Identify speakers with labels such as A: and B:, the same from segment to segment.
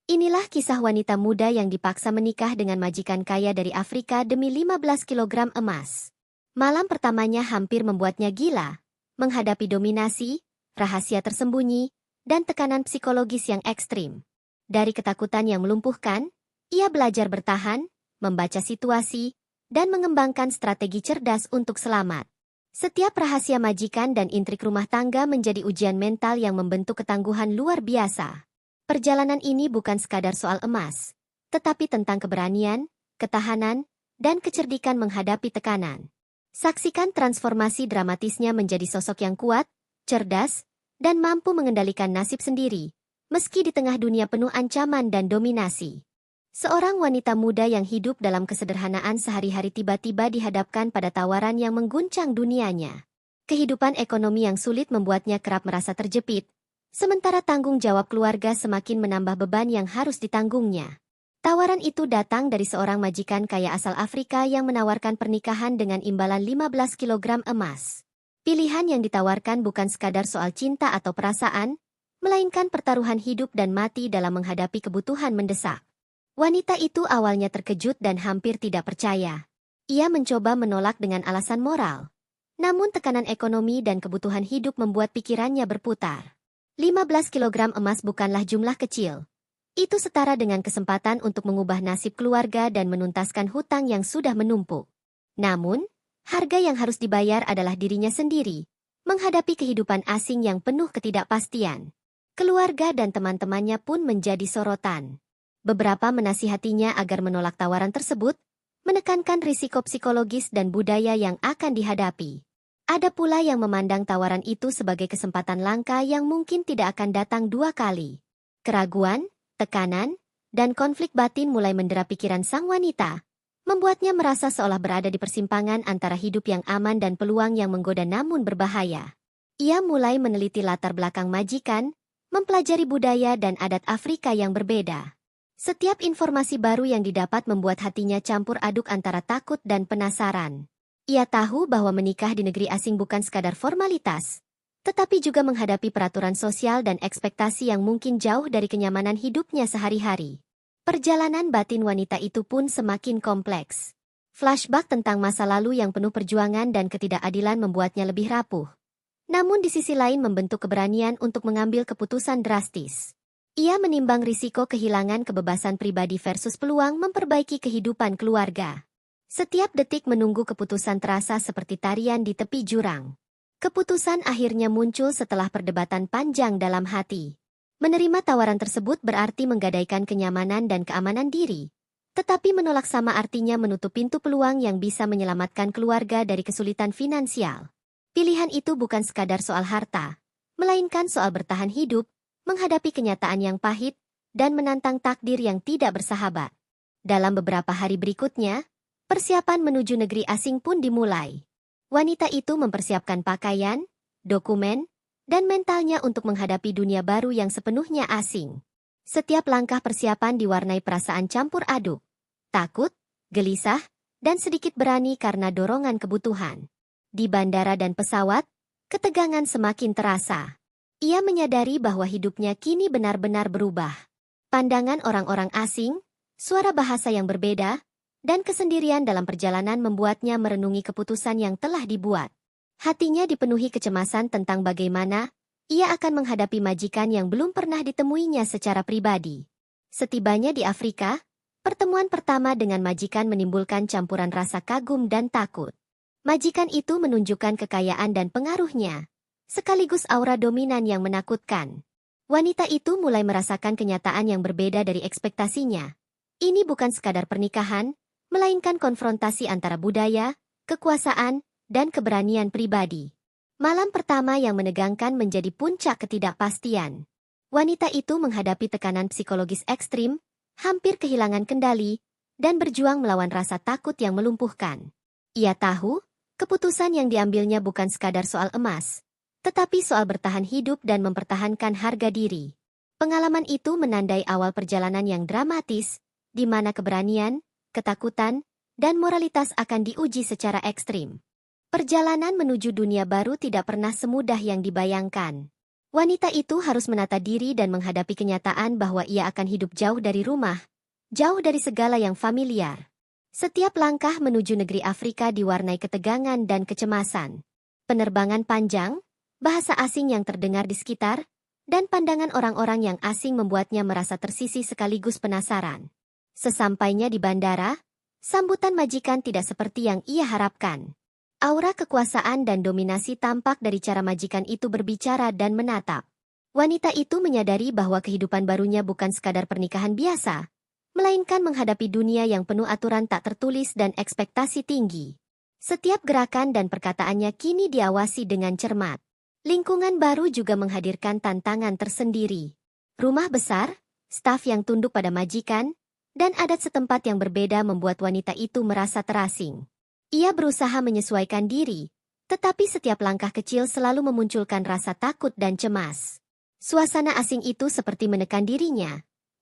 A: Inilah kisah wanita muda yang dipaksa menikah dengan majikan kaya dari Afrika demi 15 kilogram emas. Malam pertamanya hampir membuatnya gila, menghadapi dominasi, rahasia tersembunyi, dan tekanan psikologis yang ekstrim. Dari ketakutan yang melumpuhkan, ia belajar bertahan, membaca situasi, dan mengembangkan strategi cerdas untuk selamat. Setiap rahasia majikan dan intrik rumah tangga menjadi ujian mental yang membentuk ketangguhan luar biasa. Perjalanan ini bukan sekadar soal emas, tetapi tentang keberanian, ketahanan, dan kecerdikan menghadapi tekanan. Saksikan transformasi dramatisnya menjadi sosok yang kuat, cerdas, dan mampu mengendalikan nasib sendiri, meski di tengah dunia penuh ancaman dan dominasi. Seorang wanita muda yang hidup dalam kesederhanaan sehari-hari tiba-tiba dihadapkan pada tawaran yang mengguncang dunianya. Kehidupan ekonomi yang sulit membuatnya kerap merasa terjepit, sementara tanggung jawab keluarga semakin menambah beban yang harus ditanggungnya. Tawaran itu datang dari seorang majikan kaya asal Afrika yang menawarkan pernikahan dengan imbalan 15 kilogram emas. Pilihan yang ditawarkan bukan sekadar soal cinta atau perasaan, melainkan pertaruhan hidup dan mati dalam menghadapi kebutuhan mendesak. Wanita itu awalnya terkejut dan hampir tidak percaya. Ia mencoba menolak dengan alasan moral. Namun tekanan ekonomi dan kebutuhan hidup membuat pikirannya berputar. 15 kilogram emas bukanlah jumlah kecil. Itu setara dengan kesempatan untuk mengubah nasib keluarga dan menuntaskan hutang yang sudah menumpuk. Namun, harga yang harus dibayar adalah dirinya sendiri, menghadapi kehidupan asing yang penuh ketidakpastian. Keluarga dan teman-temannya pun menjadi sorotan. Beberapa menasihatinya agar menolak tawaran tersebut, menekankan risiko psikologis dan budaya yang akan dihadapi. Ada pula yang memandang tawaran itu sebagai kesempatan langka yang mungkin tidak akan datang dua kali. Keraguan, tekanan, dan konflik batin mulai mendera pikiran sang wanita, membuatnya merasa seolah berada di persimpangan antara hidup yang aman dan peluang yang menggoda namun berbahaya. Ia mulai meneliti latar belakang majikan, mempelajari budaya dan adat Afrika yang berbeda. Setiap informasi baru yang didapat membuat hatinya campur aduk antara takut dan penasaran. Ia tahu bahwa menikah di negeri asing bukan sekadar formalitas, tetapi juga menghadapi peraturan sosial dan ekspektasi yang mungkin jauh dari kenyamanan hidupnya sehari-hari. Perjalanan batin wanita itu pun semakin kompleks. Flashback tentang masa lalu yang penuh perjuangan dan ketidakadilan membuatnya lebih rapuh. Namun di sisi lain membentuk keberanian untuk mengambil keputusan drastis. Ia menimbang risiko kehilangan kebebasan pribadi versus peluang memperbaiki kehidupan keluarga. Setiap detik menunggu keputusan terasa seperti tarian di tepi jurang. Keputusan akhirnya muncul setelah perdebatan panjang dalam hati. Menerima tawaran tersebut berarti menggadaikan kenyamanan dan keamanan diri. Tetapi menolak sama artinya menutup pintu peluang yang bisa menyelamatkan keluarga dari kesulitan finansial. Pilihan itu bukan sekadar soal harta, melainkan soal bertahan hidup, menghadapi kenyataan yang pahit, dan menantang takdir yang tidak bersahabat. Dalam beberapa hari berikutnya, persiapan menuju negeri asing pun dimulai. Wanita itu mempersiapkan pakaian, dokumen, dan mentalnya untuk menghadapi dunia baru yang sepenuhnya asing. Setiap langkah persiapan diwarnai perasaan campur aduk, takut, gelisah, dan sedikit berani karena dorongan kebutuhan. Di bandara dan pesawat, ketegangan semakin terasa. Ia menyadari bahwa hidupnya kini benar-benar berubah. Pandangan orang-orang asing, suara bahasa yang berbeda, dan kesendirian dalam perjalanan membuatnya merenungi keputusan yang telah dibuat. Hatinya dipenuhi kecemasan tentang bagaimana ia akan menghadapi majikan yang belum pernah ditemuinya secara pribadi. Setibanya di Afrika, pertemuan pertama dengan majikan menimbulkan campuran rasa kagum dan takut. Majikan itu menunjukkan kekayaan dan pengaruhnya, sekaligus aura dominan yang menakutkan. Wanita itu mulai merasakan kenyataan yang berbeda dari ekspektasinya. Ini bukan sekadar pernikahan, melainkan konfrontasi antara budaya, kekuasaan, dan keberanian pribadi. Malam pertama yang menegangkan menjadi puncak ketidakpastian. Wanita itu menghadapi tekanan psikologis ekstrim, hampir kehilangan kendali, dan berjuang melawan rasa takut yang melumpuhkan. Ia tahu, keputusan yang diambilnya bukan sekadar soal emas, tetapi soal bertahan hidup dan mempertahankan harga diri. Pengalaman itu menandai awal perjalanan yang dramatis, di mana keberanian, ketakutan, dan moralitas akan diuji secara ekstrim. Perjalanan menuju dunia baru tidak pernah semudah yang dibayangkan. Wanita itu harus menata diri dan menghadapi kenyataan bahwa ia akan hidup jauh dari rumah, jauh dari segala yang familiar. Setiap langkah menuju negeri Afrika diwarnai ketegangan dan kecemasan. Penerbangan panjang, bahasa asing yang terdengar di sekitar, dan pandangan orang-orang yang asing membuatnya merasa tersisih sekaligus penasaran. Sesampainya di bandara, sambutan majikan tidak seperti yang ia harapkan. Aura kekuasaan dan dominasi tampak dari cara majikan itu berbicara dan menatap. Wanita itu menyadari bahwa kehidupan barunya bukan sekadar pernikahan biasa, melainkan menghadapi dunia yang penuh aturan tak tertulis dan ekspektasi tinggi. Setiap gerakan dan perkataannya kini diawasi dengan cermat. Lingkungan baru juga menghadirkan tantangan tersendiri. Rumah besar, staf yang tunduk pada majikan, dan adat setempat yang berbeda membuat wanita itu merasa terasing. Ia berusaha menyesuaikan diri, tetapi setiap langkah kecil selalu memunculkan rasa takut dan cemas. Suasana asing itu seperti menekan dirinya,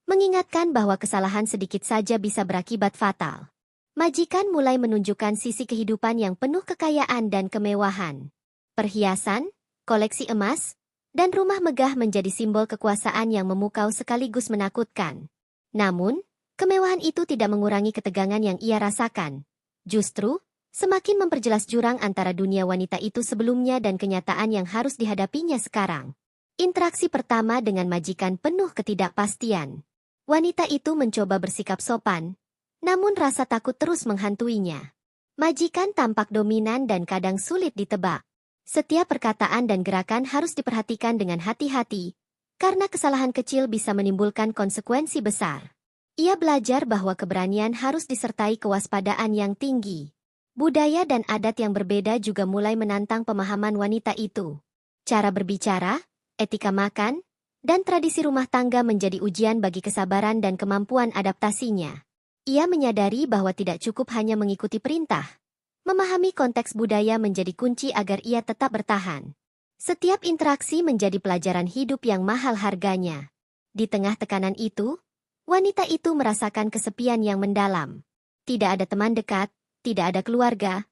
A: mengingatkan bahwa kesalahan sedikit saja bisa berakibat fatal. Majikan mulai menunjukkan sisi kehidupan yang penuh kekayaan dan kemewahan. Perhiasan, koleksi emas, dan rumah megah menjadi simbol kekuasaan yang memukau sekaligus menakutkan. Namun, kemewahan itu tidak mengurangi ketegangan yang ia rasakan. Justru, semakin memperjelas jurang antara dunia wanita itu sebelumnya dan kenyataan yang harus dihadapinya sekarang. Interaksi pertama dengan majikan penuh ketidakpastian. Wanita itu mencoba bersikap sopan, namun rasa takut terus menghantuinya. Majikan tampak dominan dan kadang sulit ditebak. Setiap perkataan dan gerakan harus diperhatikan dengan hati-hati, karena kesalahan kecil bisa menimbulkan konsekuensi besar. Ia belajar bahwa keberanian harus disertai kewaspadaan yang tinggi. Budaya dan adat yang berbeda juga mulai menantang pemahaman wanita itu. Cara berbicara, etika makan, dan tradisi rumah tangga menjadi ujian bagi kesabaran dan kemampuan adaptasinya. Ia menyadari bahwa tidak cukup hanya mengikuti perintah. Memahami konteks budaya menjadi kunci agar ia tetap bertahan. Setiap interaksi menjadi pelajaran hidup yang mahal harganya. Di tengah tekanan itu, wanita itu merasakan kesepian yang mendalam. Tidak ada teman dekat, tidak ada keluarga,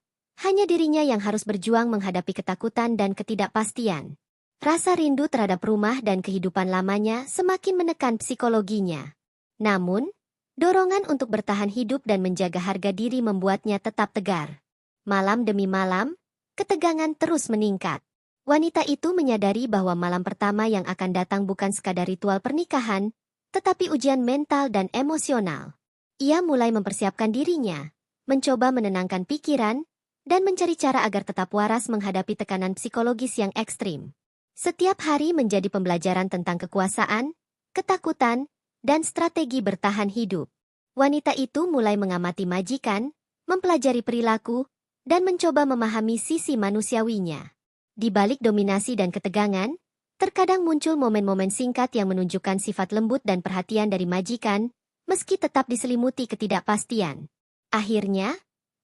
A: hanya dirinya yang harus berjuang menghadapi ketakutan dan ketidakpastian. Rasa rindu terhadap rumah dan kehidupan lamanya semakin menekan psikologinya. Namun, dorongan untuk bertahan hidup dan menjaga harga diri membuatnya tetap tegar. Malam demi malam, ketegangan terus meningkat. Wanita itu menyadari bahwa malam pertama yang akan datang bukan sekadar ritual pernikahan, tetapi ujian mental dan emosional. Ia mulai mempersiapkan dirinya, mencoba menenangkan pikiran, dan mencari cara agar tetap waras menghadapi tekanan psikologis yang ekstrim. Setiap hari menjadi pembelajaran tentang kekuasaan, ketakutan, dan strategi bertahan hidup. Wanita itu mulai mengamati majikan, mempelajari perilaku, dan mencoba memahami sisi manusiawinya. Di balik dominasi dan ketegangan, terkadang muncul momen-momen singkat yang menunjukkan sifat lembut dan perhatian dari majikan, meski tetap diselimuti ketidakpastian. Akhirnya,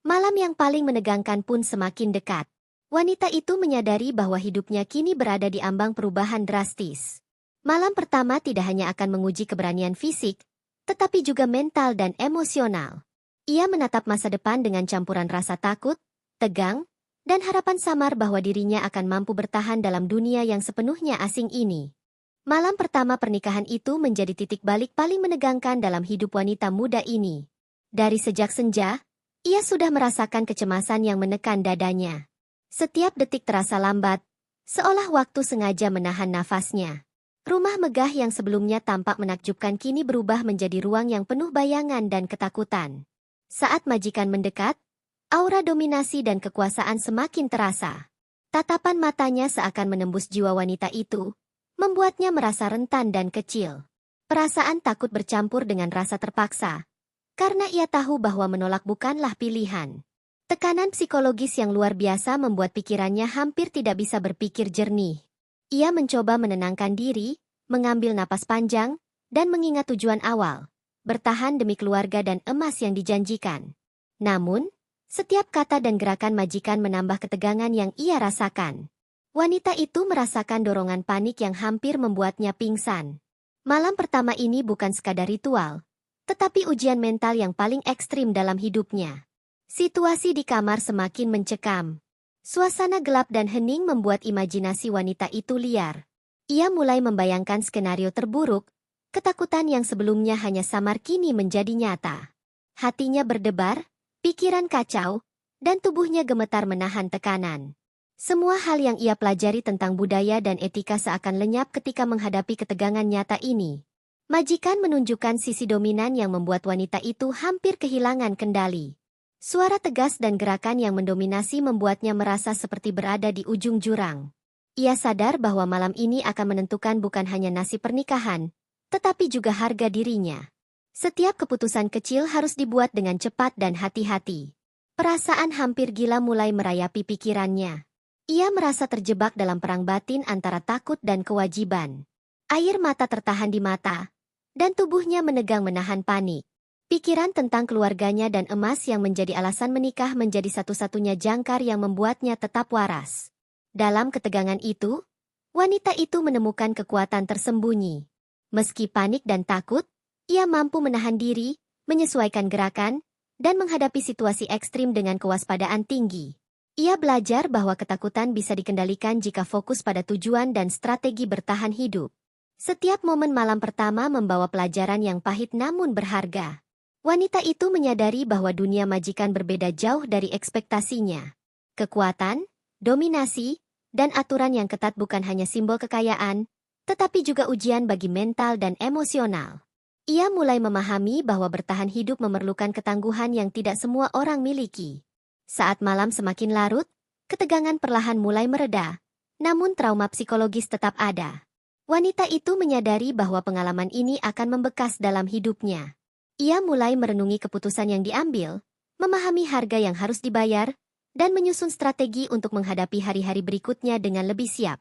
A: malam yang paling menegangkan pun semakin dekat. Wanita itu menyadari bahwa hidupnya kini berada di ambang perubahan drastis. Malam pertama tidak hanya akan menguji keberanian fisik, tetapi juga mental dan emosional. Ia menatap masa depan dengan campuran rasa takut, tegang, dan harapan samar bahwa dirinya akan mampu bertahan dalam dunia yang sepenuhnya asing ini. Malam pertama pernikahan itu menjadi titik balik paling menegangkan dalam hidup wanita muda ini. Dari sejak senja, ia sudah merasakan kecemasan yang menekan dadanya. Setiap detik terasa lambat, seolah waktu sengaja menahan nafasnya. Rumah megah yang sebelumnya tampak menakjubkan kini berubah menjadi ruang yang penuh bayangan dan ketakutan. Saat majikan mendekat, aura dominasi dan kekuasaan semakin terasa. Tatapan matanya seakan menembus jiwa wanita itu, membuatnya merasa rentan dan kecil. Perasaan takut bercampur dengan rasa terpaksa, karena ia tahu bahwa menolak bukanlah pilihan. Tekanan psikologis yang luar biasa membuat pikirannya hampir tidak bisa berpikir jernih. Ia mencoba menenangkan diri, mengambil napas panjang, dan mengingat tujuan awal, bertahan demi keluarga dan emas yang dijanjikan. Namun, setiap kata dan gerakan majikan menambah ketegangan yang ia rasakan. Wanita itu merasakan dorongan panik yang hampir membuatnya pingsan. Malam pertama ini bukan sekadar ritual, tetapi ujian mental yang paling ekstrim dalam hidupnya. Situasi di kamar semakin mencekam. Suasana gelap dan hening membuat imajinasi wanita itu liar. Ia mulai membayangkan skenario terburuk, ketakutan yang sebelumnya hanya samar kini menjadi nyata. Hatinya berdebar, pikiran kacau, dan tubuhnya gemetar menahan tekanan. Semua hal yang ia pelajari tentang budaya dan etika seakan lenyap ketika menghadapi ketegangan nyata ini. Majikan menunjukkan sisi dominan yang membuat wanita itu hampir kehilangan kendali. Suara tegas dan gerakan yang mendominasi membuatnya merasa seperti berada di ujung jurang. Ia sadar bahwa malam ini akan menentukan bukan hanya nasib pernikahan, tetapi juga harga dirinya. Setiap keputusan kecil harus dibuat dengan cepat dan hati-hati. Perasaan hampir gila mulai merayapi pikirannya. Ia merasa terjebak dalam perang batin antara takut dan kewajiban. Air mata tertahan di mata, dan tubuhnya menegang menahan panik. Pikiran tentang keluarganya dan emas yang menjadi alasan menikah menjadi satu-satunya jangkar yang membuatnya tetap waras. Dalam ketegangan itu, wanita itu menemukan kekuatan tersembunyi. Meski panik dan takut, ia mampu menahan diri, menyesuaikan gerakan, dan menghadapi situasi ekstrim dengan kewaspadaan tinggi. Ia belajar bahwa ketakutan bisa dikendalikan jika fokus pada tujuan dan strategi bertahan hidup. Setiap momen malam pertama membawa pelajaran yang pahit namun berharga. Wanita itu menyadari bahwa dunia majikan berbeda jauh dari ekspektasinya. Kekuatan, dominasi, dan aturan yang ketat bukan hanya simbol kekayaan, tetapi juga ujian bagi mental dan emosional. Ia mulai memahami bahwa bertahan hidup memerlukan ketangguhan yang tidak semua orang miliki. Saat malam semakin larut, ketegangan perlahan mulai mereda, namun trauma psikologis tetap ada. Wanita itu menyadari bahwa pengalaman ini akan membekas dalam hidupnya. Ia mulai merenungi keputusan yang diambil, memahami harga yang harus dibayar, dan menyusun strategi untuk menghadapi hari-hari berikutnya dengan lebih siap.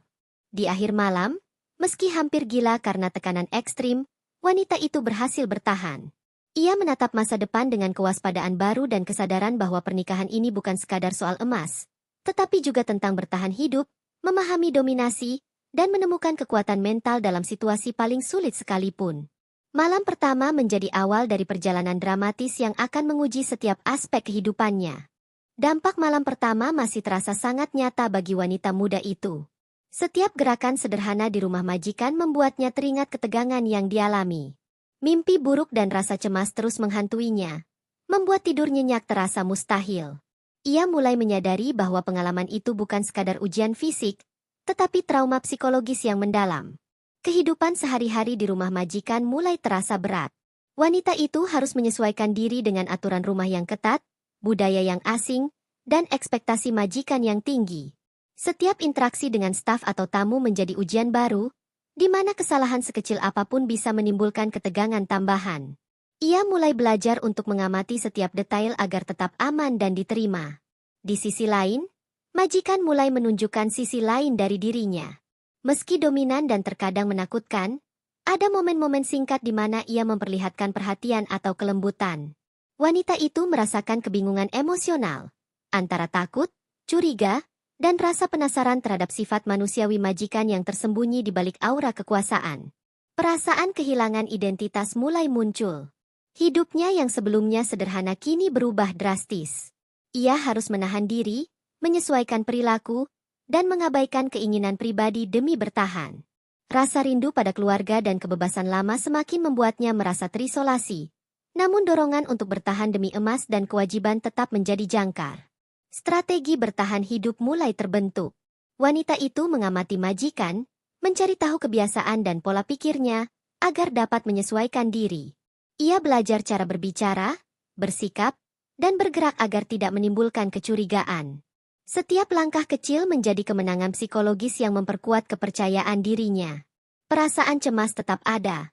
A: Di akhir malam, meski hampir gila karena tekanan ekstrim, wanita itu berhasil bertahan. Ia menatap masa depan dengan kewaspadaan baru dan kesadaran bahwa pernikahan ini bukan sekadar soal emas, tetapi juga tentang bertahan hidup, memahami dominasi, dan menemukan kekuatan mental dalam situasi paling sulit sekalipun. Malam pertama menjadi awal dari perjalanan dramatis yang akan menguji setiap aspek kehidupannya. Dampak malam pertama masih terasa sangat nyata bagi wanita muda itu. Setiap gerakan sederhana di rumah majikan membuatnya teringat ketegangan yang dialami. Mimpi buruk dan rasa cemas terus menghantuinya, membuat tidur nyenyak terasa mustahil. Ia mulai menyadari bahwa pengalaman itu bukan sekadar ujian fisik, tetapi trauma psikologis yang mendalam. Kehidupan sehari-hari di rumah majikan mulai terasa berat. Wanita itu harus menyesuaikan diri dengan aturan rumah yang ketat, budaya yang asing, dan ekspektasi majikan yang tinggi. Setiap interaksi dengan staf atau tamu menjadi ujian baru, di mana kesalahan sekecil apapun bisa menimbulkan ketegangan tambahan. Ia mulai belajar untuk mengamati setiap detail agar tetap aman dan diterima. Di sisi lain, majikan mulai menunjukkan sisi lain dari dirinya. Meski dominan dan terkadang menakutkan, ada momen-momen singkat di mana ia memperlihatkan perhatian atau kelembutan. Wanita itu merasakan kebingungan emosional, antara takut, curiga, dan rasa penasaran terhadap sifat manusiawi majikan yang tersembunyi di balik aura kekuasaan. Perasaan kehilangan identitas mulai muncul. Hidupnya yang sebelumnya sederhana kini berubah drastis. Ia harus menahan diri, menyesuaikan perilaku, dan mengabaikan keinginan pribadi demi bertahan. Rasa rindu pada keluarga dan kebebasan lama semakin membuatnya merasa terisolasi. Namun dorongan untuk bertahan demi emas dan kewajiban tetap menjadi jangkar. Strategi bertahan hidup mulai terbentuk. Wanita itu mengamati majikan, mencari tahu kebiasaan dan pola pikirnya, agar dapat menyesuaikan diri. Ia belajar cara berbicara, bersikap, dan bergerak agar tidak menimbulkan kecurigaan. Setiap langkah kecil menjadi kemenangan psikologis yang memperkuat kepercayaan dirinya. Perasaan cemas tetap ada,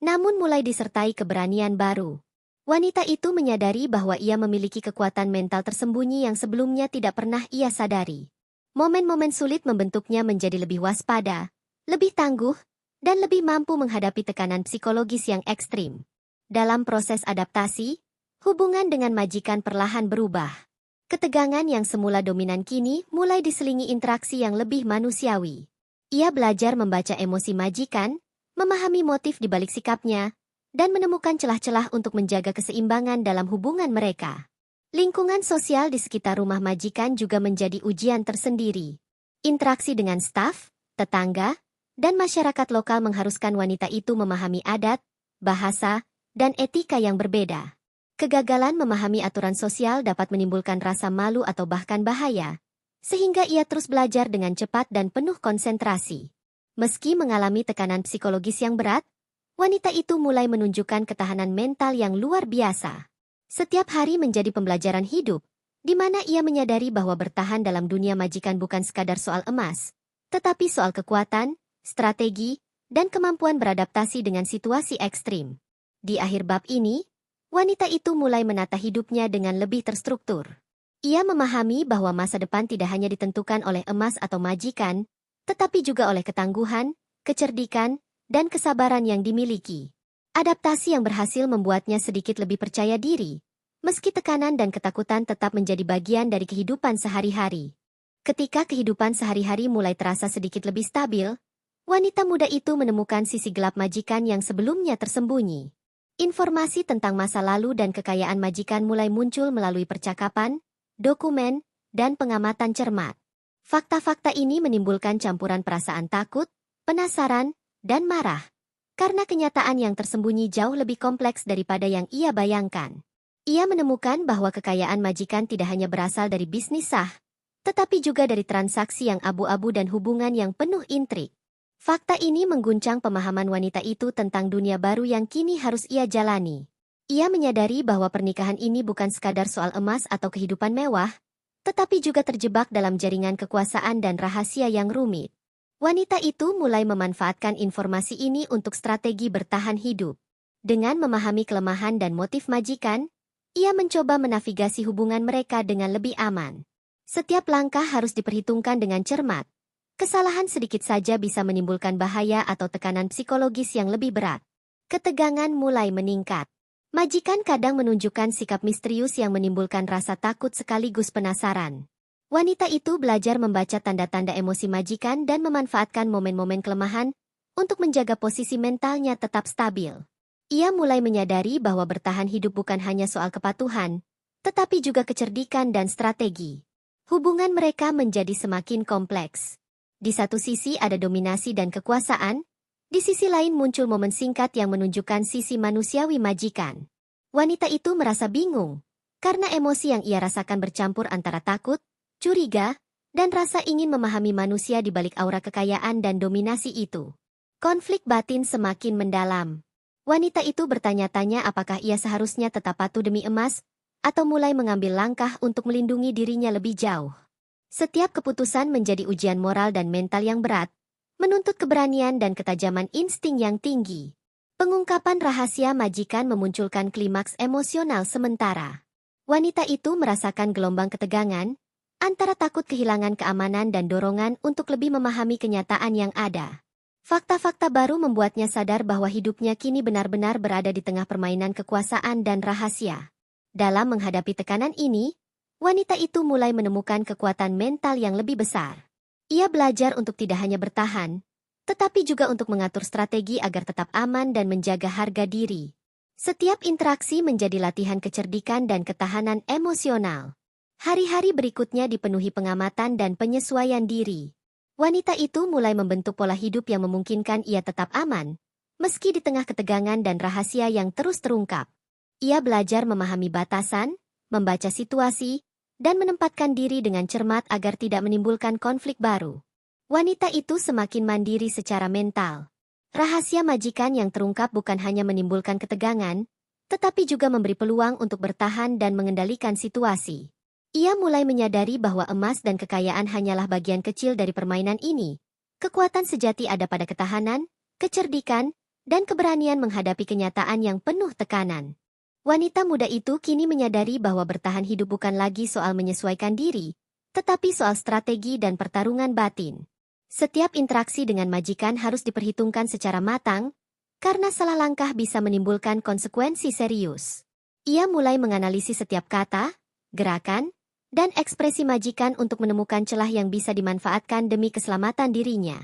A: namun mulai disertai keberanian baru. Wanita itu menyadari bahwa ia memiliki kekuatan mental tersembunyi yang sebelumnya tidak pernah ia sadari. Momen-momen sulit membentuknya menjadi lebih waspada, lebih tangguh, dan lebih mampu menghadapi tekanan psikologis yang ekstrim. Dalam proses adaptasi, hubungan dengan majikan perlahan berubah. Ketegangan yang semula dominan kini mulai diselingi interaksi yang lebih manusiawi. Ia belajar membaca emosi majikan, memahami motif di balik sikapnya, dan menemukan celah-celah untuk menjaga keseimbangan dalam hubungan mereka. Lingkungan sosial di sekitar rumah majikan juga menjadi ujian tersendiri. Interaksi dengan staf, tetangga, dan masyarakat lokal mengharuskan wanita itu memahami adat, bahasa, dan etika yang berbeda. Kegagalan memahami aturan sosial dapat menimbulkan rasa malu atau bahkan bahaya, sehingga ia terus belajar dengan cepat dan penuh konsentrasi. Meski mengalami tekanan psikologis yang berat, wanita itu mulai menunjukkan ketahanan mental yang luar biasa. Setiap hari menjadi pembelajaran hidup, di mana ia menyadari bahwa bertahan dalam dunia majikan bukan sekadar soal emas, tetapi soal kekuatan, strategi, dan kemampuan beradaptasi dengan situasi ekstrim. Di akhir bab ini, wanita itu mulai menata hidupnya dengan lebih terstruktur. Ia memahami bahwa masa depan tidak hanya ditentukan oleh emas atau majikan, tetapi juga oleh ketangguhan, kecerdikan, dan kesabaran yang dimiliki. Adaptasi yang berhasil membuatnya sedikit lebih percaya diri, meski tekanan dan ketakutan tetap menjadi bagian dari kehidupan sehari-hari. Ketika kehidupan sehari-hari mulai terasa sedikit lebih stabil, wanita muda itu menemukan sisi gelap majikan yang sebelumnya tersembunyi. Informasi tentang masa lalu dan kekayaan majikan mulai muncul melalui percakapan, dokumen, dan pengamatan cermat. Fakta-fakta ini menimbulkan campuran perasaan takut, penasaran, dan marah, karena kenyataan yang tersembunyi jauh lebih kompleks daripada yang ia bayangkan. Ia menemukan bahwa kekayaan majikan tidak hanya berasal dari bisnis sah, tetapi juga dari transaksi yang abu-abu dan hubungan yang penuh intrik. Fakta ini mengguncang pemahaman wanita itu tentang dunia baru yang kini harus ia jalani. Ia menyadari bahwa pernikahan ini bukan sekadar soal emas atau kehidupan mewah, tetapi juga terjebak dalam jaringan kekuasaan dan rahasia yang rumit. Wanita itu mulai memanfaatkan informasi ini untuk strategi bertahan hidup. Dengan memahami kelemahan dan motif majikan, ia mencoba menavigasi hubungan mereka dengan lebih aman. Setiap langkah harus diperhitungkan dengan cermat. Kesalahan sedikit saja bisa menimbulkan bahaya atau tekanan psikologis yang lebih berat. Ketegangan mulai meningkat. Majikan kadang menunjukkan sikap misterius yang menimbulkan rasa takut sekaligus penasaran. Wanita itu belajar membaca tanda-tanda emosi majikan dan memanfaatkan momen-momen kelemahan untuk menjaga posisi mentalnya tetap stabil. Ia mulai menyadari bahwa bertahan hidup bukan hanya soal kepatuhan, tetapi juga kecerdikan dan strategi. Hubungan mereka menjadi semakin kompleks. Di satu sisi ada dominasi dan kekuasaan, di sisi lain muncul momen singkat yang menunjukkan sisi manusiawi majikan. Wanita itu merasa bingung, karena emosi yang ia rasakan bercampur antara takut, curiga, dan rasa ingin memahami manusia di balik aura kekayaan dan dominasi itu. Konflik batin semakin mendalam. Wanita itu bertanya-tanya apakah ia seharusnya tetap patuh demi emas, atau mulai mengambil langkah untuk melindungi dirinya lebih jauh. Setiap keputusan menjadi ujian moral dan mental yang berat, menuntut keberanian dan ketajaman insting yang tinggi. Pengungkapan rahasia majikan memunculkan klimaks emosional sementara. Wanita itu merasakan gelombang ketegangan, antara takut kehilangan keamanan dan dorongan untuk lebih memahami kenyataan yang ada. Fakta-fakta baru membuatnya sadar bahwa hidupnya kini benar-benar berada di tengah permainan kekuasaan dan rahasia. Dalam menghadapi tekanan ini, wanita itu mulai menemukan kekuatan mental yang lebih besar. Ia belajar untuk tidak hanya bertahan, tetapi juga untuk mengatur strategi agar tetap aman dan menjaga harga diri. Setiap interaksi menjadi latihan kecerdikan dan ketahanan emosional. Hari-hari berikutnya dipenuhi pengamatan dan penyesuaian diri. Wanita itu mulai membentuk pola hidup yang memungkinkan ia tetap aman, meski di tengah ketegangan dan rahasia yang terus terungkap. Ia belajar memahami batasan, membaca situasi, dan menempatkan diri dengan cermat agar tidak menimbulkan konflik baru. Wanita itu semakin mandiri secara mental. Rahasia majikan yang terungkap bukan hanya menimbulkan ketegangan, tetapi juga memberi peluang untuk bertahan dan mengendalikan situasi. Ia mulai menyadari bahwa emas dan kekayaan hanyalah bagian kecil dari permainan ini. Kekuatan sejati ada pada ketahanan, kecerdikan, dan keberanian menghadapi kenyataan yang penuh tekanan. Wanita muda itu kini menyadari bahwa bertahan hidup bukan lagi soal menyesuaikan diri, tetapi soal strategi dan pertarungan batin. Setiap interaksi dengan majikan harus diperhitungkan secara matang, karena salah langkah bisa menimbulkan konsekuensi serius. Ia mulai menganalisis setiap kata, gerakan, dan ekspresi majikan untuk menemukan celah yang bisa dimanfaatkan demi keselamatan dirinya.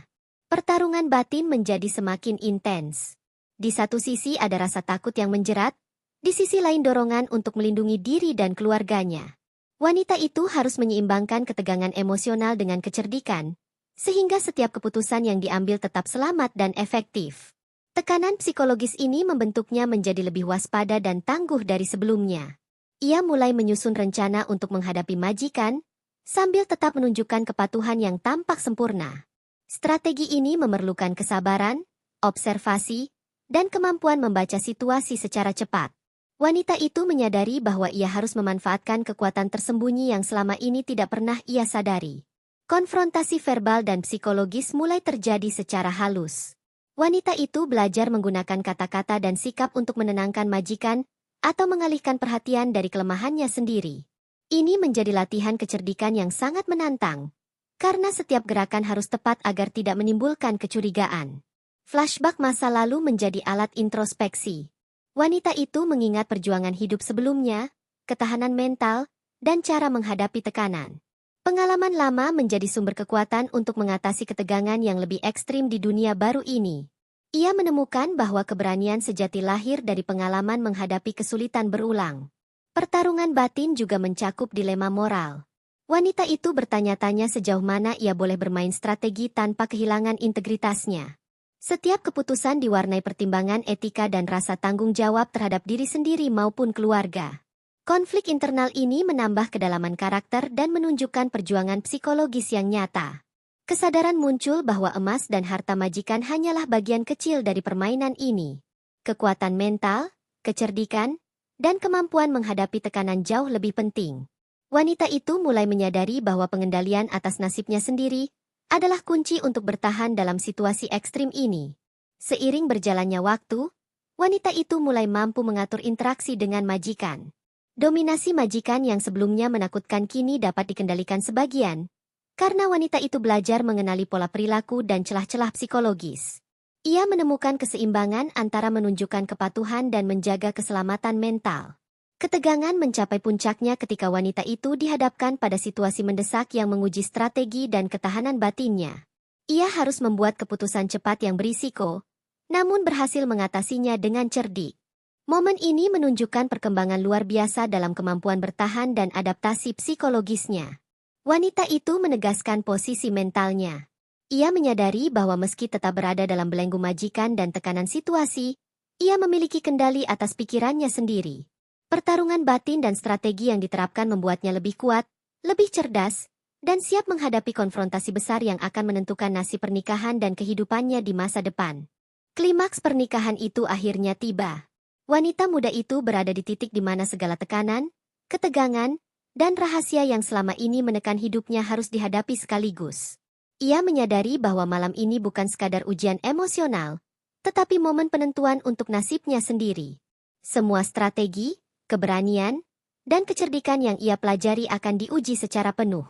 A: Pertarungan batin menjadi semakin intens. Di satu sisi ada rasa takut yang menjerat, di sisi lain dorongan untuk melindungi diri dan keluarganya. Wanita itu harus menyeimbangkan ketegangan emosional dengan kecerdikan, sehingga setiap keputusan yang diambil tetap selamat dan efektif. Tekanan psikologis ini membentuknya menjadi lebih waspada dan tangguh dari sebelumnya. Ia mulai menyusun rencana untuk menghadapi majikan, sambil tetap menunjukkan kepatuhan yang tampak sempurna. Strategi ini memerlukan kesabaran, observasi, dan kemampuan membaca situasi secara cepat. Wanita itu menyadari bahwa ia harus memanfaatkan kekuatan tersembunyi yang selama ini tidak pernah ia sadari. Konfrontasi verbal dan psikologis mulai terjadi secara halus. Wanita itu belajar menggunakan kata-kata dan sikap untuk menenangkan majikan atau mengalihkan perhatian dari kelemahannya sendiri. Ini menjadi latihan kecerdikan yang sangat menantang, karena setiap gerakan harus tepat agar tidak menimbulkan kecurigaan. Flashback masa lalu menjadi alat introspeksi. Wanita itu mengingat perjuangan hidup sebelumnya, ketahanan mental, dan cara menghadapi tekanan. Pengalaman lama menjadi sumber kekuatan untuk mengatasi ketegangan yang lebih ekstrim di dunia baru ini. Ia menemukan bahwa keberanian sejati lahir dari pengalaman menghadapi kesulitan berulang. Pertarungan batin juga mencakup dilema moral. Wanita itu bertanya-tanya sejauh mana ia boleh bermain strategi tanpa kehilangan integritasnya. Setiap keputusan diwarnai pertimbangan etika dan rasa tanggung jawab terhadap diri sendiri maupun keluarga. Konflik internal ini menambah kedalaman karakter dan menunjukkan perjuangan psikologis yang nyata. Kesadaran muncul bahwa emas dan harta majikan hanyalah bagian kecil dari permainan ini. Kekuatan mental, kecerdikan, dan kemampuan menghadapi tekanan jauh lebih penting. Wanita itu mulai menyadari bahwa pengendalian atas nasibnya sendiri adalah kunci untuk bertahan dalam situasi ekstrim ini. Seiring berjalannya waktu, wanita itu mulai mampu mengatur interaksi dengan majikan. Dominasi majikan yang sebelumnya menakutkan kini dapat dikendalikan sebagian, karena wanita itu belajar mengenali pola perilaku dan celah-celah psikologis. Ia menemukan keseimbangan antara menunjukkan kepatuhan dan menjaga keselamatan mental. Ketegangan mencapai puncaknya ketika wanita itu dihadapkan pada situasi mendesak yang menguji strategi dan ketahanan batinnya. Ia harus membuat keputusan cepat yang berisiko, namun berhasil mengatasinya dengan cerdik. Momen ini menunjukkan perkembangan luar biasa dalam kemampuan bertahan dan adaptasi psikologisnya. Wanita itu menegaskan posisi mentalnya. Ia menyadari bahwa meski tetap berada dalam belenggu majikan dan tekanan situasi, ia memiliki kendali atas pikirannya sendiri. Pertarungan batin dan strategi yang diterapkan membuatnya lebih kuat, lebih cerdas, dan siap menghadapi konfrontasi besar yang akan menentukan nasib pernikahan dan kehidupannya di masa depan. Klimaks pernikahan itu akhirnya tiba. Wanita muda itu berada di titik di mana segala tekanan, ketegangan, dan rahasia yang selama ini menekan hidupnya harus dihadapi sekaligus. Ia menyadari bahwa malam ini bukan sekadar ujian emosional, tetapi momen penentuan untuk nasibnya sendiri. Semua strategi, keberanian, dan kecerdikan yang ia pelajari akan diuji secara penuh.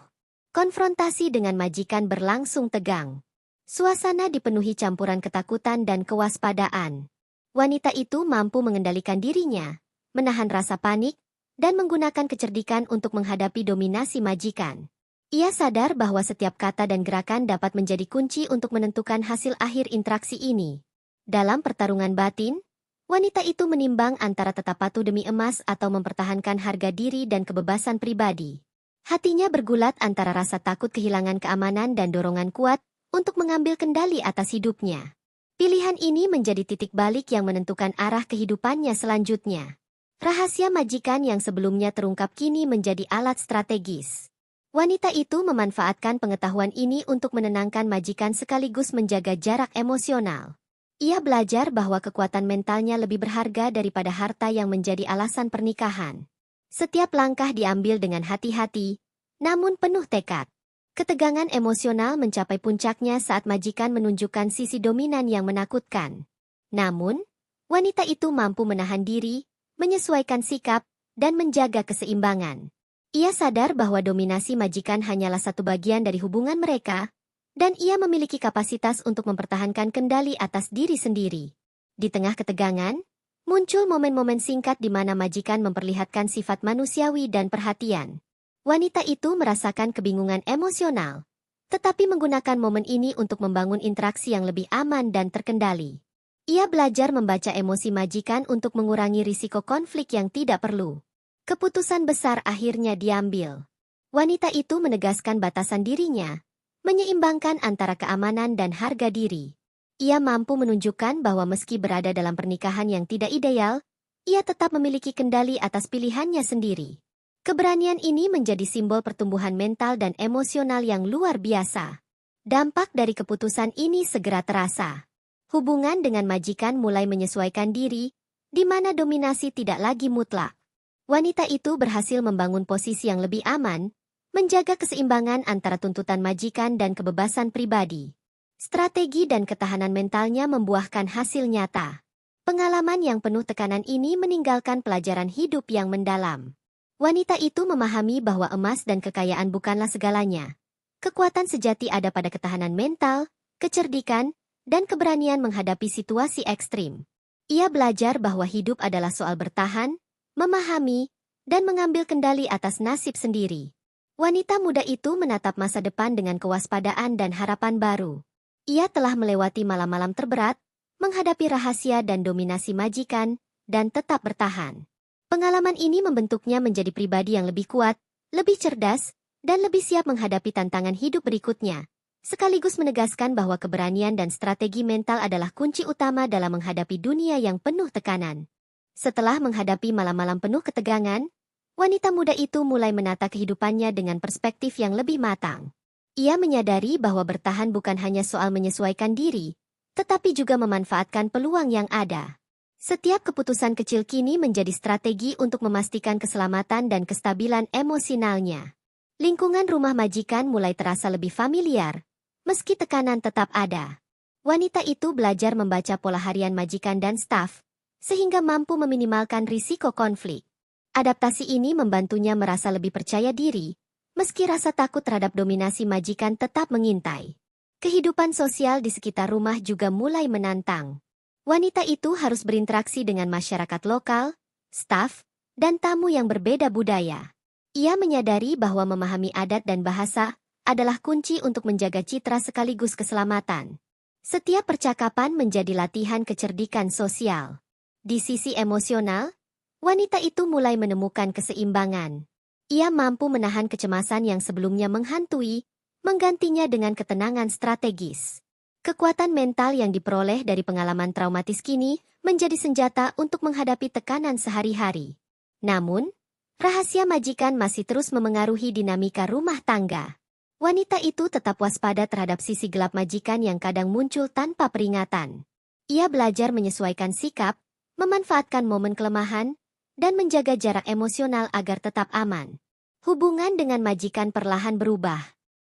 A: Konfrontasi dengan majikan berlangsung tegang. Suasana dipenuhi campuran ketakutan dan kewaspadaan. Wanita itu mampu mengendalikan dirinya, menahan rasa panik, dan menggunakan kecerdikan untuk menghadapi dominasi majikan. Ia sadar bahwa setiap kata dan gerakan dapat menjadi kunci untuk menentukan hasil akhir interaksi ini. Dalam pertarungan batin, wanita itu menimbang antara tetap patuh demi emas atau mempertahankan harga diri dan kebebasan pribadi. Hatinya bergulat antara rasa takut kehilangan keamanan dan dorongan kuat untuk mengambil kendali atas hidupnya. Pilihan ini menjadi titik balik yang menentukan arah kehidupannya selanjutnya. Rahasia majikan yang sebelumnya terungkap kini menjadi alat strategis. Wanita itu memanfaatkan pengetahuan ini untuk menenangkan majikan sekaligus menjaga jarak emosional. Ia belajar bahwa kekuatan mentalnya lebih berharga daripada harta yang menjadi alasan pernikahan. Setiap langkah diambil dengan hati-hati, namun penuh tekad. Ketegangan emosional mencapai puncaknya saat majikan menunjukkan sisi dominan yang menakutkan. Namun, wanita itu mampu menahan diri, menyesuaikan sikap, dan menjaga keseimbangan. Ia sadar bahwa dominasi majikan hanyalah satu bagian dari hubungan mereka, dan ia memiliki kapasitas untuk mempertahankan kendali atas diri sendiri. Di tengah ketegangan, muncul momen-momen singkat di mana majikan memperlihatkan sifat manusiawi dan perhatian. Wanita itu merasakan kebingungan emosional, tetapi menggunakan momen ini untuk membangun interaksi yang lebih aman dan terkendali. Ia belajar membaca emosi majikan untuk mengurangi risiko konflik yang tidak perlu. Keputusan besar akhirnya diambil. Wanita itu menegaskan batasan dirinya, menyeimbangkan antara keamanan dan harga diri. Ia mampu menunjukkan bahwa meski berada dalam pernikahan yang tidak ideal, ia tetap memiliki kendali atas pilihannya sendiri. Keberanian ini menjadi simbol pertumbuhan mental dan emosional yang luar biasa. Dampak dari keputusan ini segera terasa. Hubungan dengan majikan mulai menyesuaikan diri, di mana dominasi tidak lagi mutlak. Wanita itu berhasil membangun posisi yang lebih aman, menjaga keseimbangan antara tuntutan majikan dan kebebasan pribadi. Strategi dan ketahanan mentalnya membuahkan hasil nyata. Pengalaman yang penuh tekanan ini meninggalkan pelajaran hidup yang mendalam. Wanita itu memahami bahwa emas dan kekayaan bukanlah segalanya. Kekuatan sejati ada pada ketahanan mental, kecerdikan, dan keberanian menghadapi situasi ekstrim. Ia belajar bahwa hidup adalah soal bertahan, memahami, dan mengambil kendali atas nasib sendiri. Wanita muda itu menatap masa depan dengan kewaspadaan dan harapan baru. Ia telah melewati malam-malam terberat, menghadapi rahasia dan dominasi majikan, dan tetap bertahan. Pengalaman ini membentuknya menjadi pribadi yang lebih kuat, lebih cerdas, dan lebih siap menghadapi tantangan hidup berikutnya, sekaligus menegaskan bahwa keberanian dan strategi mental adalah kunci utama dalam menghadapi dunia yang penuh tekanan. Setelah menghadapi malam-malam penuh ketegangan, wanita muda itu mulai menata kehidupannya dengan perspektif yang lebih matang. Ia menyadari bahwa bertahan bukan hanya soal menyesuaikan diri, tetapi juga memanfaatkan peluang yang ada. Setiap keputusan kecil kini menjadi strategi untuk memastikan keselamatan dan kestabilan emosionalnya. Lingkungan rumah majikan mulai terasa lebih familiar, meski tekanan tetap ada. Wanita itu belajar membaca pola harian majikan dan staf, sehingga mampu meminimalkan risiko konflik. Adaptasi ini membantunya merasa lebih percaya diri, meski rasa takut terhadap dominasi majikan tetap mengintai. Kehidupan sosial di sekitar rumah juga mulai menantang. Wanita itu harus berinteraksi dengan masyarakat lokal, staf, dan tamu yang berbeda budaya. Ia menyadari bahwa memahami adat dan bahasa adalah kunci untuk menjaga citra sekaligus keselamatan. Setiap percakapan menjadi latihan kecerdikan sosial. Di sisi emosional, wanita itu mulai menemukan keseimbangan. Ia mampu menahan kecemasan yang sebelumnya menghantui, menggantinya dengan ketenangan strategis. Kekuatan mental yang diperoleh dari pengalaman traumatis kini menjadi senjata untuk menghadapi tekanan sehari-hari. Namun, rahasia majikan masih terus memengaruhi dinamika rumah tangga. Wanita itu tetap waspada terhadap sisi gelap majikan yang kadang muncul tanpa peringatan. Ia belajar menyesuaikan sikap, memanfaatkan momen kelemahan, dan menjaga jarak emosional agar tetap aman. Hubungan dengan majikan perlahan berubah.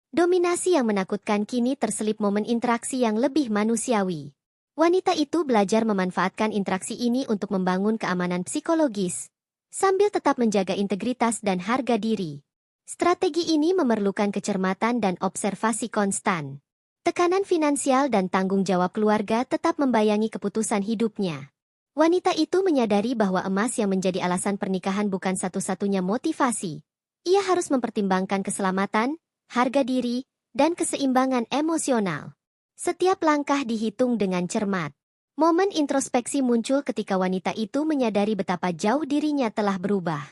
A: Dominasi yang menakutkan kini terselip momen interaksi yang lebih manusiawi. Wanita itu belajar memanfaatkan interaksi ini untuk membangun keamanan psikologis, sambil tetap menjaga integritas dan harga diri. Strategi ini memerlukan kecermatan dan observasi konstan. Tekanan finansial dan tanggung jawab keluarga tetap membayangi keputusan hidupnya. Wanita itu menyadari bahwa emas yang menjadi alasan pernikahan bukan satu-satunya motivasi. Ia harus mempertimbangkan keselamatan, harga diri, dan keseimbangan emosional. Setiap langkah dihitung dengan cermat. Momen introspeksi muncul ketika wanita itu menyadari betapa jauh dirinya telah berubah.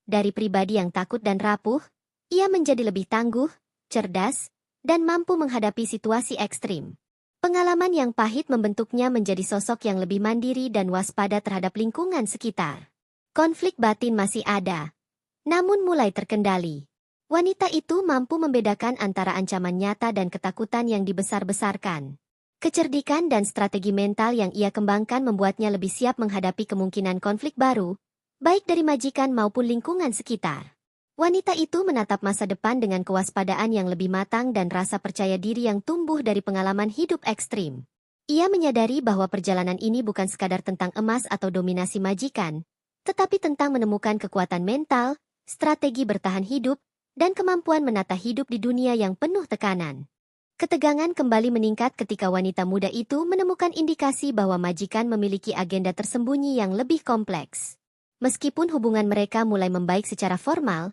A: Dari pribadi yang takut dan rapuh, ia menjadi lebih tangguh, cerdas, dan mampu menghadapi situasi ekstrim. Pengalaman yang pahit membentuknya menjadi sosok yang lebih mandiri dan waspada terhadap lingkungan sekitar. Konflik batin masih ada, namun mulai terkendali. Wanita itu mampu membedakan antara ancaman nyata dan ketakutan yang dibesar-besarkan. Kecerdikan dan strategi mental yang ia kembangkan membuatnya lebih siap menghadapi kemungkinan konflik baru, baik dari majikan maupun lingkungan sekitar. Wanita itu menatap masa depan dengan kewaspadaan yang lebih matang dan rasa percaya diri yang tumbuh dari pengalaman hidup ekstrim. Ia menyadari bahwa perjalanan ini bukan sekadar tentang emas atau dominasi majikan, tetapi tentang menemukan kekuatan mental, strategi bertahan hidup, dan kemampuan menata hidup di dunia yang penuh tekanan. Ketegangan kembali meningkat ketika wanita muda itu menemukan indikasi bahwa majikan memiliki agenda tersembunyi yang lebih kompleks. Meskipun hubungan mereka mulai membaik secara formal,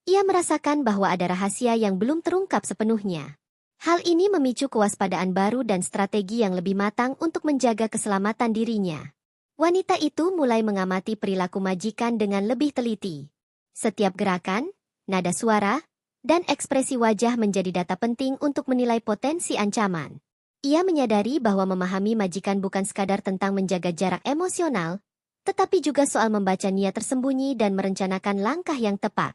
A: ia merasakan bahwa ada rahasia yang belum terungkap sepenuhnya. Hal ini memicu kewaspadaan baru dan strategi yang lebih matang untuk menjaga keselamatan dirinya. Wanita itu mulai mengamati perilaku majikan dengan lebih teliti. Setiap gerakan, nada suara, dan ekspresi wajah menjadi data penting untuk menilai potensi ancaman. Ia menyadari bahwa memahami majikan bukan sekadar tentang menjaga jarak emosional, tetapi juga soal membaca niat tersembunyi dan merencanakan langkah yang tepat.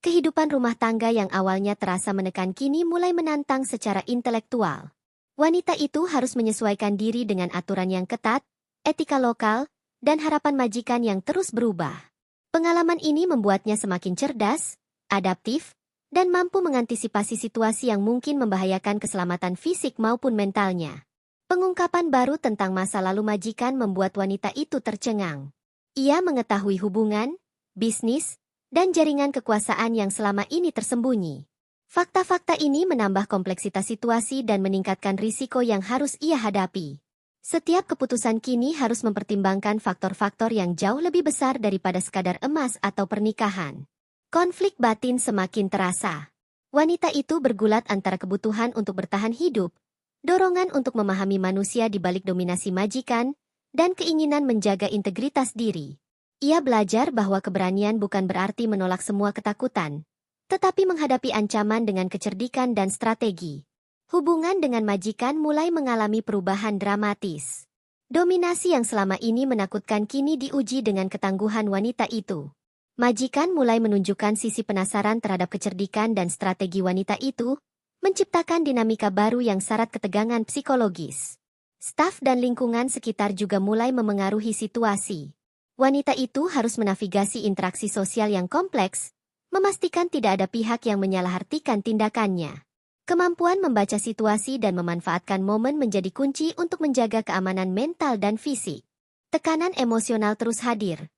A: Kehidupan rumah tangga yang awalnya terasa menekan kini mulai menantang secara intelektual. Wanita itu harus menyesuaikan diri dengan aturan yang ketat, etika lokal, dan harapan majikan yang terus berubah. Pengalaman ini membuatnya semakin cerdas, adaptif, dan mampu mengantisipasi situasi yang mungkin membahayakan keselamatan fisik maupun mentalnya. Pengungkapan baru tentang masa lalu majikan membuat wanita itu tercengang. Ia mengetahui hubungan, bisnis, dan jaringan kekuasaan yang selama ini tersembunyi. Fakta-fakta ini menambah kompleksitas situasi dan meningkatkan risiko yang harus ia hadapi. Setiap keputusan kini harus mempertimbangkan faktor-faktor yang jauh lebih besar daripada sekadar emas atau pernikahan. Konflik batin semakin terasa. Wanita itu bergulat antara kebutuhan untuk bertahan hidup, dorongan untuk memahami manusia di balik dominasi majikan, dan keinginan menjaga integritas diri. Ia belajar bahwa keberanian bukan berarti menolak semua ketakutan, tetapi menghadapi ancaman dengan kecerdikan dan strategi. Hubungan dengan majikan mulai mengalami perubahan dramatis. Dominasi yang selama ini menakutkan kini diuji dengan ketangguhan wanita itu. Majikan mulai menunjukkan sisi penasaran terhadap kecerdikan dan strategi wanita itu, menciptakan dinamika baru yang syarat ketegangan psikologis. Staf dan lingkungan sekitar juga mulai memengaruhi situasi. Wanita itu harus menavigasi interaksi sosial yang kompleks, memastikan tidak ada pihak yang menyalahartikan tindakannya. Kemampuan membaca situasi dan memanfaatkan momen menjadi kunci untuk menjaga keamanan mental dan fisik. Tekanan emosional terus hadir.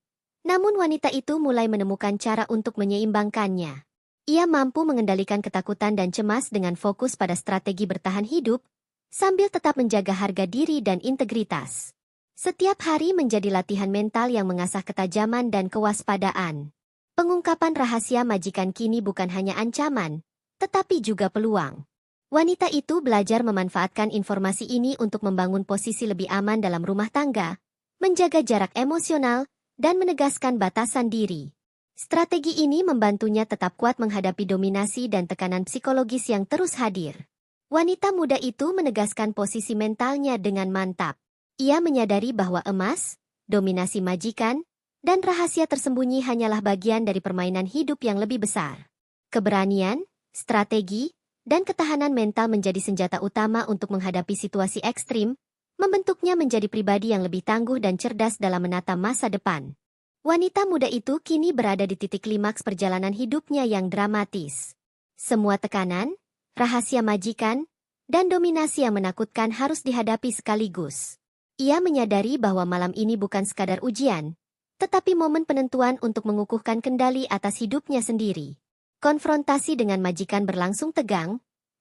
A: Namun wanita itu mulai menemukan cara untuk menyeimbangkannya. Ia mampu mengendalikan ketakutan dan cemas dengan fokus pada strategi bertahan hidup, sambil tetap menjaga harga diri dan integritas. Setiap hari menjadi latihan mental yang mengasah ketajaman dan kewaspadaan. Pengungkapan rahasia majikan kini bukan hanya ancaman, tetapi juga peluang. Wanita itu belajar memanfaatkan informasi ini untuk membangun posisi lebih aman dalam rumah tangga, menjaga jarak emosional, dan menegaskan batasan diri. Strategi ini membantunya tetap kuat menghadapi dominasi dan tekanan psikologis yang terus hadir. Wanita muda itu menegaskan posisi mentalnya dengan mantap. Ia menyadari bahwa emas, dominasi majikan, dan rahasia tersembunyi hanyalah bagian dari permainan hidup yang lebih besar. Keberanian, strategi, dan ketahanan mental menjadi senjata utama untuk menghadapi situasi ekstrim, membentuknya menjadi pribadi yang lebih tangguh dan cerdas dalam menata masa depan. Wanita muda itu kini berada di titik klimaks perjalanan hidupnya yang dramatis. Semua tekanan, rahasia majikan, dan dominasi yang menakutkan harus dihadapi sekaligus. Ia menyadari bahwa malam ini bukan sekadar ujian, tetapi momen penentuan untuk mengukuhkan kendali atas hidupnya sendiri. Konfrontasi dengan majikan berlangsung tegang,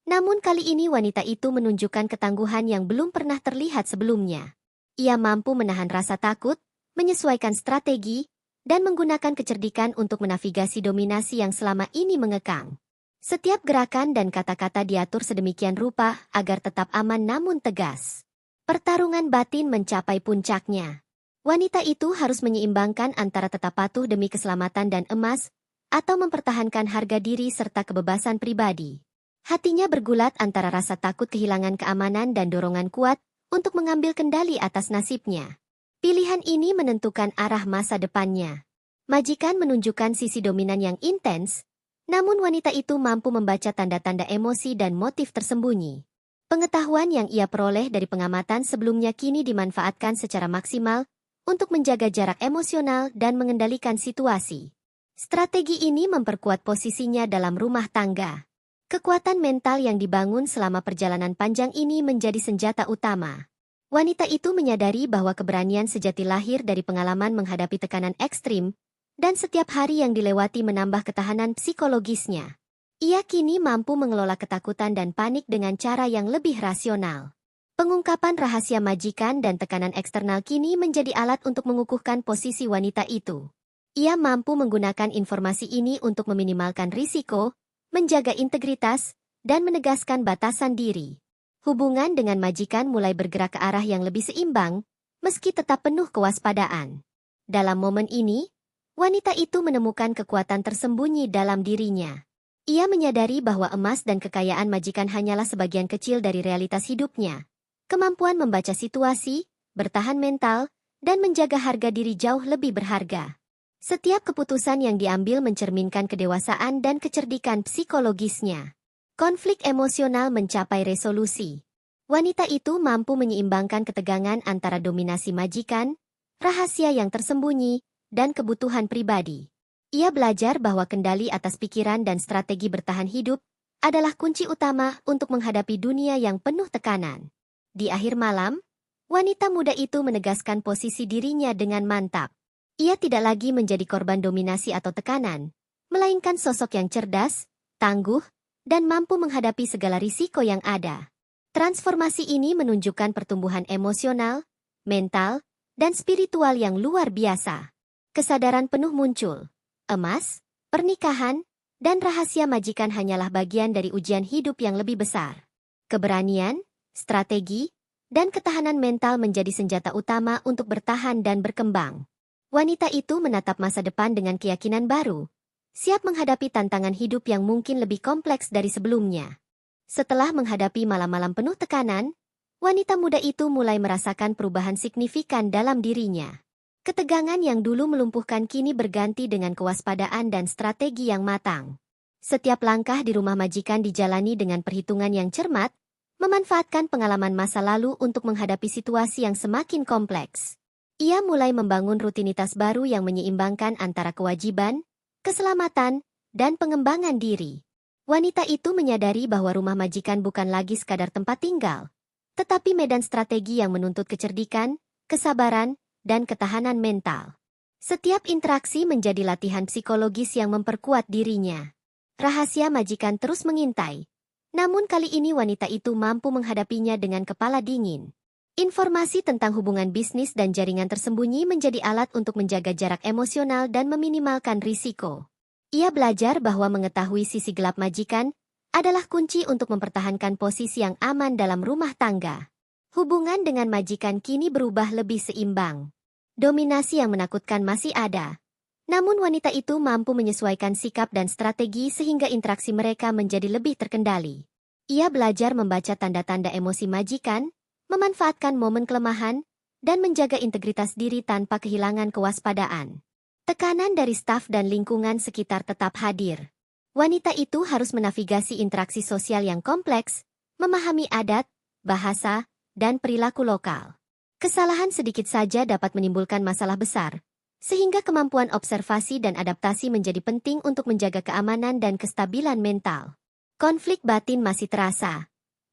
A: namun kali ini wanita itu menunjukkan ketangguhan yang belum pernah terlihat sebelumnya. Ia mampu menahan rasa takut, menyesuaikan strategi, dan menggunakan kecerdikan untuk menavigasi dominasi yang selama ini mengekang. Setiap gerakan dan kata-kata diatur sedemikian rupa agar tetap aman namun tegas. Pertarungan batin mencapai puncaknya. Wanita itu harus menyeimbangkan antara tetap patuh demi keselamatan dan emas, atau mempertahankan harga diri serta kebebasan pribadi. Hatinya bergulat antara rasa takut kehilangan keamanan dan dorongan kuat untuk mengambil kendali atas nasibnya. Pilihan ini menentukan arah masa depannya. Majikan menunjukkan sisi dominan yang intens, namun wanita itu mampu membaca tanda-tanda emosi dan motif tersembunyi. Pengetahuan yang ia peroleh dari pengamatan sebelumnya kini dimanfaatkan secara maksimal untuk menjaga jarak emosional dan mengendalikan situasi. Strategi ini memperkuat posisinya dalam rumah tangga. Kekuatan mental yang dibangun selama perjalanan panjang ini menjadi senjata utama. Wanita itu menyadari bahwa keberanian sejati lahir dari pengalaman menghadapi tekanan ekstrim, dan setiap hari yang dilewati menambah ketahanan psikologisnya. Ia kini mampu mengelola ketakutan dan panik dengan cara yang lebih rasional. Pengungkapan rahasia majikan dan tekanan eksternal kini menjadi alat untuk mengukuhkan posisi wanita itu. Ia mampu menggunakan informasi ini untuk meminimalkan risiko, menjaga integritas, dan menegaskan batasan diri. Hubungan dengan majikan mulai bergerak ke arah yang lebih seimbang, meski tetap penuh kewaspadaan. Dalam momen ini, wanita itu menemukan kekuatan tersembunyi dalam dirinya. Ia menyadari bahwa emas dan kekayaan majikan hanyalah sebagian kecil dari realitas hidupnya. Kemampuan membaca situasi, bertahan mental, dan menjaga harga diri jauh lebih berharga. Setiap keputusan yang diambil mencerminkan kedewasaan dan kecerdikan psikologisnya. Konflik emosional mencapai resolusi. Wanita itu mampu menyeimbangkan ketegangan antara dominasi majikan, rahasia yang tersembunyi, dan kebutuhan pribadi. Ia belajar bahwa kendali atas pikiran dan strategi bertahan hidup adalah kunci utama untuk menghadapi dunia yang penuh tekanan. Di akhir malam, wanita muda itu menegaskan posisi dirinya dengan mantap. Ia tidak lagi menjadi korban dominasi atau tekanan, melainkan sosok yang cerdas, tangguh, dan mampu menghadapi segala risiko yang ada. Transformasi ini menunjukkan pertumbuhan emosional, mental, dan spiritual yang luar biasa. Kesadaran penuh muncul. Emas, pernikahan, dan rahasia majikan hanyalah bagian dari ujian hidup yang lebih besar. Keberanian, strategi, dan ketahanan mental menjadi senjata utama untuk bertahan dan berkembang. Wanita itu menatap masa depan dengan keyakinan baru, siap menghadapi tantangan hidup yang mungkin lebih kompleks dari sebelumnya. Setelah menghadapi malam-malam penuh tekanan, wanita muda itu mulai merasakan perubahan signifikan dalam dirinya. Ketegangan yang dulu melumpuhkan kini berganti dengan kewaspadaan dan strategi yang matang. Setiap langkah di rumah majikan dijalani dengan perhitungan yang cermat, memanfaatkan pengalaman masa lalu untuk menghadapi situasi yang semakin kompleks. Ia mulai membangun rutinitas baru yang menyeimbangkan antara kewajiban, keselamatan, dan pengembangan diri. Wanita itu menyadari bahwa rumah majikan bukan lagi sekadar tempat tinggal, tetapi medan strategi yang menuntut kecerdikan, kesabaran, dan ketahanan mental. Setiap interaksi menjadi latihan psikologis yang memperkuat dirinya. Rahasia majikan terus mengintai. Namun kali ini wanita itu mampu menghadapinya dengan kepala dingin. Informasi tentang hubungan bisnis dan jaringan tersembunyi menjadi alat untuk menjaga jarak emosional dan meminimalkan risiko. Ia belajar bahwa mengetahui sisi gelap majikan adalah kunci untuk mempertahankan posisi yang aman dalam rumah tangga. Hubungan dengan majikan kini berubah lebih seimbang. Dominasi yang menakutkan masih ada. Namun wanita itu mampu menyesuaikan sikap dan strategi sehingga interaksi mereka menjadi lebih terkendali. Ia belajar membaca tanda-tanda emosi majikan, memanfaatkan momen kelemahan, dan menjaga integritas diri tanpa kehilangan kewaspadaan. Tekanan dari staf dan lingkungan sekitar tetap hadir. Wanita itu harus menavigasi interaksi sosial yang kompleks, memahami adat, bahasa, dan perilaku lokal. Kesalahan sedikit saja dapat menimbulkan masalah besar, sehingga kemampuan observasi dan adaptasi menjadi penting untuk menjaga keamanan dan kestabilan mental. Konflik batin masih terasa,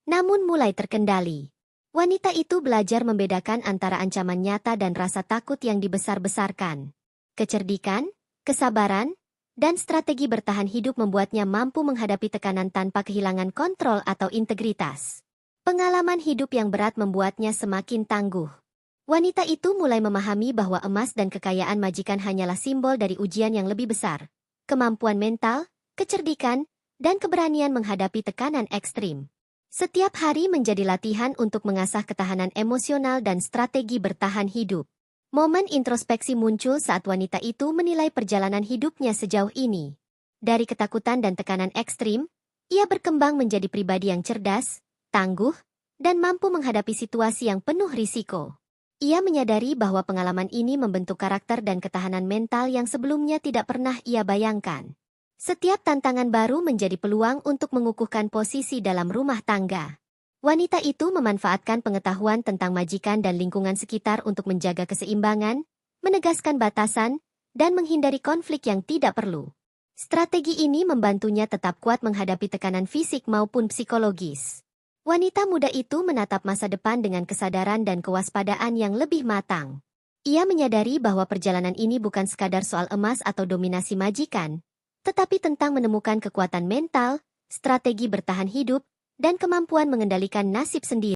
A: namun mulai terkendali. Wanita itu belajar membedakan antara ancaman nyata dan rasa takut yang dibesar-besarkan. Kecerdikan, kesabaran, dan strategi bertahan hidup membuatnya mampu menghadapi tekanan tanpa kehilangan kontrol atau integritas. Pengalaman hidup yang berat membuatnya semakin tangguh. Wanita itu mulai memahami bahwa emas dan kekayaan majikan hanyalah simbol dari ujian yang lebih besar. Kemampuan mental, kecerdikan, dan keberanian menghadapi tekanan ekstrim. Setiap hari menjadi latihan untuk mengasah ketahanan emosional dan strategi bertahan hidup. Momen introspeksi muncul saat wanita itu menilai perjalanan hidupnya sejauh ini. Dari ketakutan dan tekanan ekstrim, ia berkembang menjadi pribadi yang cerdas, tangguh, dan mampu menghadapi situasi yang penuh risiko. Ia menyadari bahwa pengalaman ini membentuk karakter dan ketahanan mental yang sebelumnya tidak pernah ia bayangkan. Setiap tantangan baru menjadi peluang untuk mengukuhkan posisi dalam rumah tangga. Wanita itu memanfaatkan pengetahuan tentang majikan dan lingkungan sekitar untuk menjaga keseimbangan, menegaskan batasan, dan menghindari konflik yang tidak perlu. Strategi ini membantunya tetap kuat menghadapi tekanan fisik maupun psikologis. Wanita muda itu menatap masa depan dengan kesadaran dan kewaspadaan yang lebih matang. Ia menyadari bahwa perjalanan ini bukan sekadar soal emas atau dominasi majikan, tetapi tentang menemukan kekuatan mental, strategi bertahan hidup, dan kemampuan mengendalikan nasib sendiri.